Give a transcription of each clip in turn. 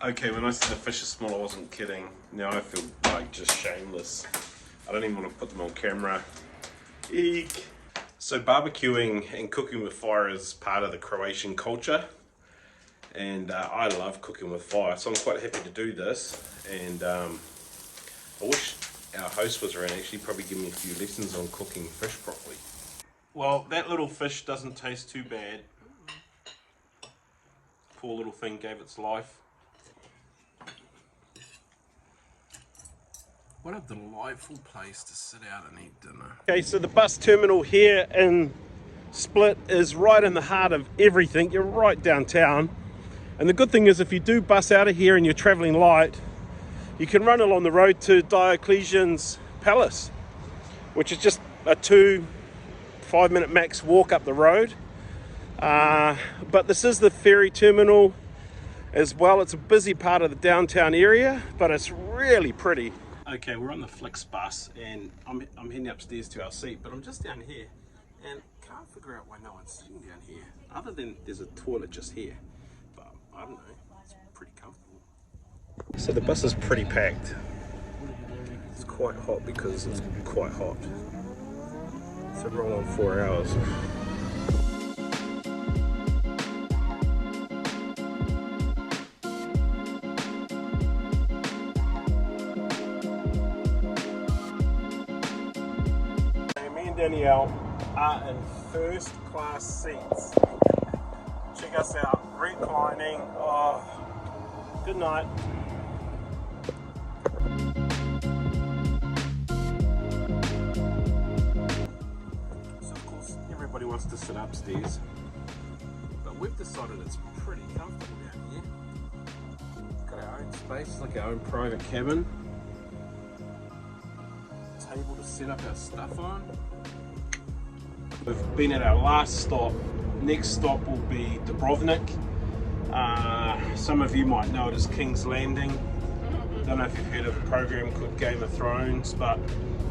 Okay, when I said the fish are small, I wasn't kidding. Now I feel like just shameless. I don't even want to put them on camera. Eek. So barbecuing and cooking with fire is part of the Croatian culture. And I love cooking with fire, so I'm quite happy to do this. And I wish our host was around, actually probably give me a few lessons on cooking fish properly. Well, that little fish doesn't taste too bad. Poor little thing gave its life. What a delightful place to sit out and eat dinner. Okay, so the bus terminal here in Split is right in the heart of everything. You're right downtown. And the good thing is if you do bus out of here and you're traveling light, you can run along the road to Diocletian's Palace, which is just a 2-5 minute max walk up the road. But this is the ferry terminal as well. It's a busy part of the downtown area, but it's really pretty. Okay, we're on the Flix bus and I'm heading upstairs to our seat, but I'm just down here and can't figure out why no one's sitting down here, other than there's a toilet just here. But I don't know, it's pretty comfortable. So the bus is pretty packed. It's quite hot because it's quite hot. So we're on 4 hours. Danielle are in first class seats. Check us out, reclining. Oh, good night. So of course everybody wants to sit upstairs, but we've decided it's pretty comfortable down here. Got our own space, like our own private cabin. Table to set up our stuff on. We've been at our last stop. Next stop will be Dubrovnik. Some of you might know it as King's Landing. Don't know if you've heard of a program called Game of Thrones, but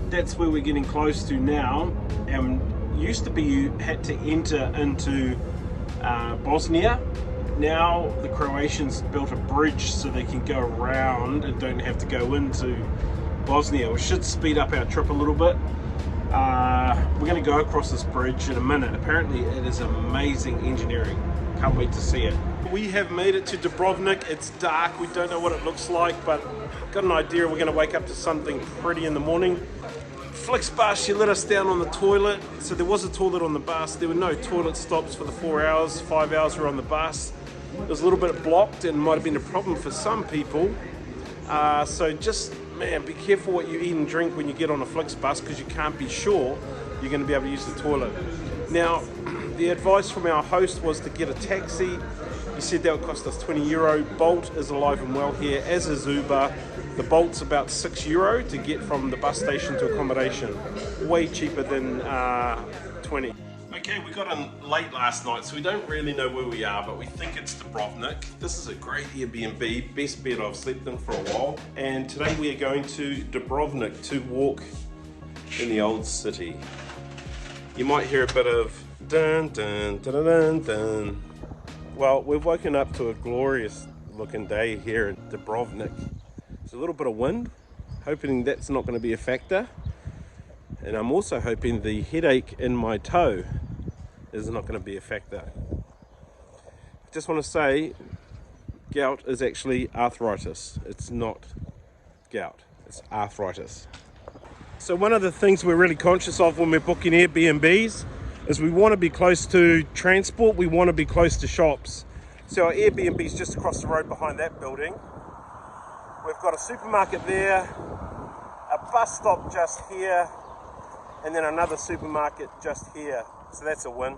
that's where we're getting close to now. And used to be you had to enter into Bosnia. Now the Croatians built a bridge so they can go around and don't have to go into Bosnia, which should speed up our trip a little bit. We're going to go across this bridge in a minute. Apparently it is amazing engineering. Can't wait to see it. We have made it to Dubrovnik. It's dark, we don't know what it looks like, but got an idea we're going to wake up to something pretty in the morning. Flix bus, she let us down on the toilet. So there was a toilet on the bus. There were no toilet stops for the 4 hours, 5 hours we were on the bus. It was a little bit blocked and might have been a problem for some people. So just, man, be careful what you eat and drink when you get on a Flix bus, because you can't be sure you're going to be able to use the toilet. Now, the advice from our host was to get a taxi. He said that would cost us €20. Bolt is alive and well here, as is Uber. The Bolt's about €6 to get from the bus station to accommodation. Way cheaper than 20. Okay, we got in late last night, so we don't really know where we are, but we think it's Dubrovnik. This is a great Airbnb, best bed I've slept in for a while. And today we are going to Dubrovnik to walk in the old city. You might hear a bit of dun dun dun dun dun. Well, we've woken up to a glorious looking day here in Dubrovnik. There's a little bit of wind, hoping that's not going to be a factor. And I'm also hoping the headache in my toe is not going to be a factor. I just want to say, gout is actually arthritis. It's not gout, it's arthritis. So one of the things we're really conscious of when we're booking Airbnbs is we want to be close to transport, we want to be close to shops. So our Airbnb is just across the road behind that building. We've got a supermarket there, a bus stop just here, and then another supermarket just here. So that's a win.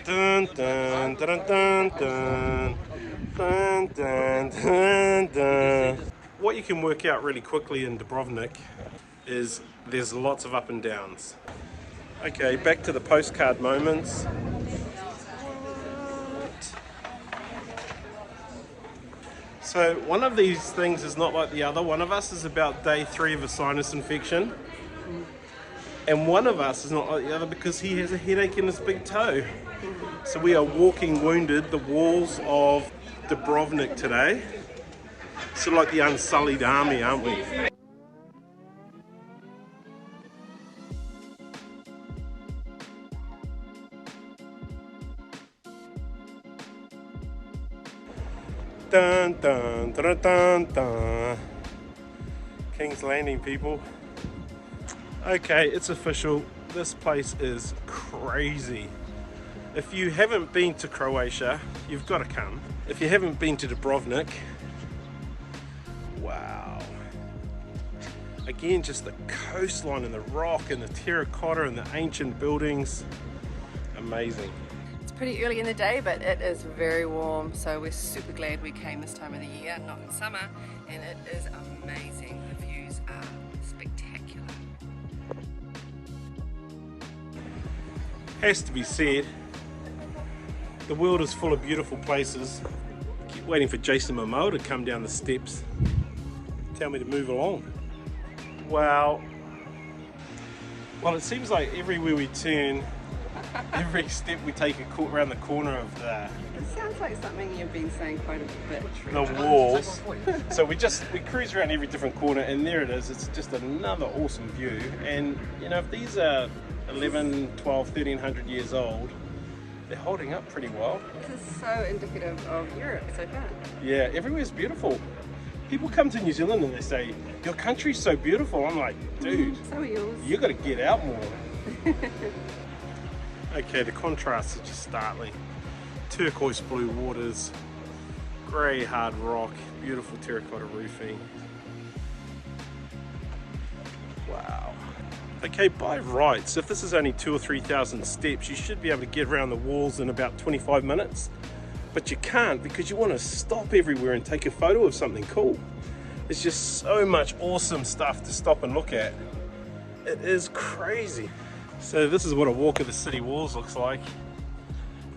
Dun, dun, dun, dun, dun, dun, dun, dun, dun. What you can work out really quickly in Dubrovnik is there's lots of up and downs. Okay, back to the postcard moments. So one of these things is not like the other. One of us is about day 3 of a sinus infection. And one of us is not like the other because he has a headache in his big toe. So we are walking wounded the walls of Dubrovnik today. Sort of like the unsullied army, aren't we? Dun dun dun dun dun. King's Landing, people. Okay, it's official. This place is crazy. If you haven't been to Croatia, you've got to come. If you haven't been to Dubrovnik, wow. Again, just the coastline and the rock and the terracotta and the ancient buildings. Amazing. It's pretty early in the day, but it is very warm, so we're super glad we came this time of the year, not in summer, and it is amazing. The views are spectacular. Has to be said, the world is full of beautiful places. Keep waiting for Jason Momoa to come down the steps, tell me to move along. Wow. Well, it seems like everywhere we turn, every step we take around the corner of It sounds like something you've been saying quite a bit. the walls. So we cruise around every different corner, and there it is. It's just another awesome view. And you know, if these are 11, 12, 1300 years old, they're holding up pretty well. This is so indicative of Europe so far. Yeah, everywhere's beautiful. People come to New Zealand and they say, your country's so beautiful. I'm like, dude, so are yours. You gotta get out more. Okay, the contrasts are just startling. Turquoise blue waters, grey hard rock, beautiful terracotta roofing. Wow. Okay, by rights, if this is only 2,000 or 3,000 steps, you should be able to get around the walls in about 25 minutes. But you can't, because you want to stop everywhere and take a photo of something cool. There's just so much awesome stuff to stop and look at. It is crazy. So this is what a walk of the city walls looks like.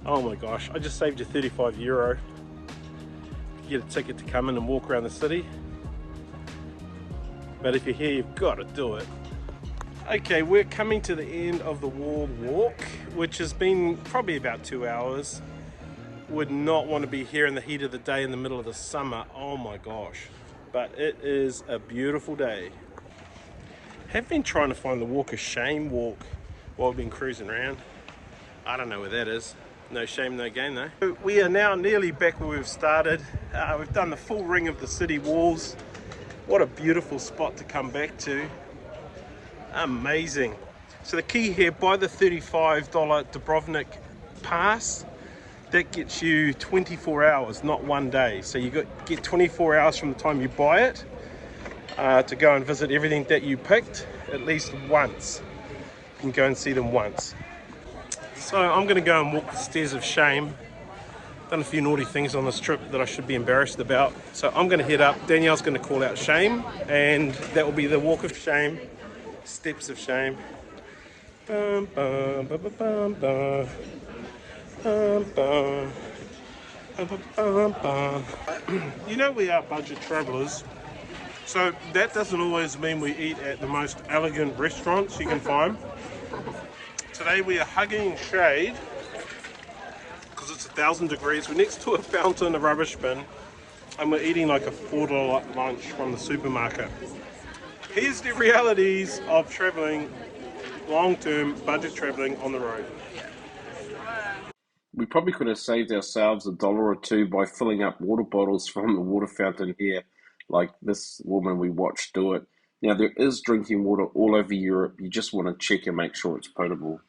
Oh my gosh, I just saved you €35. You get a ticket to come in and walk around the city. But if you're here, you've got to do it. Okay, we're coming to the end of the wall walk, which has been probably about 2 hours. Would not want to be here in the heat of the day in the middle of the summer. Oh my gosh. But it is a beautiful day. Have been trying to find the Walk of Shame walk while we've been cruising around. I don't know where that is. No shame, no gain though. So we are now nearly back where we've started. We've done the full ring of the city walls. What a beautiful spot to come back to. Amazing. So the key here, buy the $35 Dubrovnik pass. That gets you 24 hours, not 1 day. So you get 24 hours from the time you buy it to go and visit everything that you picked at least once. You can go and see them once. So I'm going to go and walk the stairs of shame. Done a few naughty things on this trip that I should be embarrassed about. So I'm going to head up. Danielle's going to call out shame, and that will be the walk of shame, steps of shame. Bum, bum, bum, bum, bum, bum. Bum, bum. Bum, bum, bum. You know, we are budget travelers, so that doesn't always mean we eat at the most elegant restaurants you can find. Today we are hugging shade because it's 1,000 degrees. We're next to a fountain, a rubbish bin, and we're eating like a $4 lunch from the supermarket. Here's the realities of traveling, long-term budget traveling on the road. We probably could have saved ourselves $1 or $2 by filling up water bottles from the water fountain here, like this woman we watched do it. Now, there is drinking water all over Europe. You just want to check and make sure it's potable.